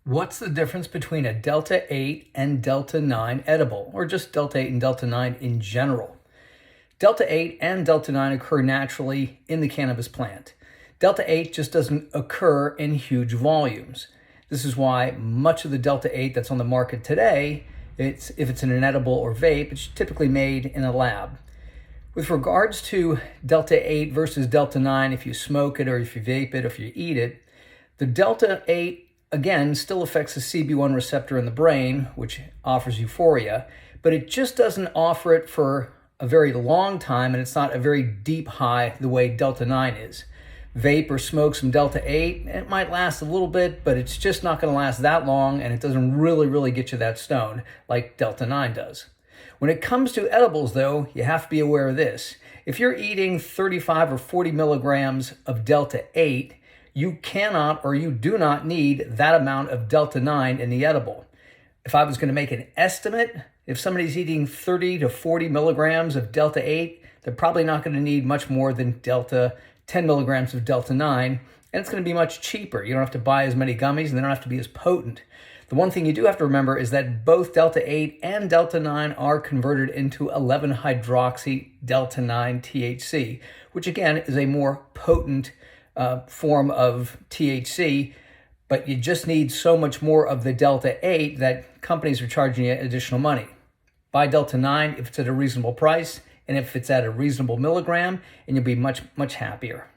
What's the difference between a Delta-8 and Delta-9 edible, or just Delta-8 and Delta-9 in general? Delta-8 and Delta-9 occur naturally in the cannabis plant. Delta-8 just doesn't occur in huge volumes. This is why much of the Delta-8 that's on the market today, if it's in an edible or vape, it's typically made in a lab. With regards to Delta-8 versus Delta-9, if you smoke it or if you vape it or if you eat it, the Delta-8 again still affects the CB1 receptor in the brain, which offers euphoria, but it just doesn't offer it for a very long time, and it's not a very deep high the way Delta-9 is. Vape or smoke some Delta-8, it might last a little bit, but it's just not going to last that long, and it doesn't really get you that stoned like Delta-9 does. When it comes to edibles, though, you have to be aware of this. If you're eating 35 or 40 milligrams of Delta-8, you cannot or you do not need that amount of Delta-9 in the edible. If I was going to make an estimate, if somebody's eating 30 to 40 milligrams of Delta-8, they're probably not going to need much more than 10 milligrams of Delta-9, and it's going to be much cheaper. You don't have to buy as many gummies, and they don't have to be as potent. The one thing you do have to remember is that both Delta-8 and Delta-9 are converted into 11-hydroxy Delta-9 THC, which again is a more potent form of THC, but you just need so much more of the Delta-8 that companies are charging you additional money. Buy Delta-9 if it's at a reasonable price and if it's at a reasonable milligram, and you'll be much happier.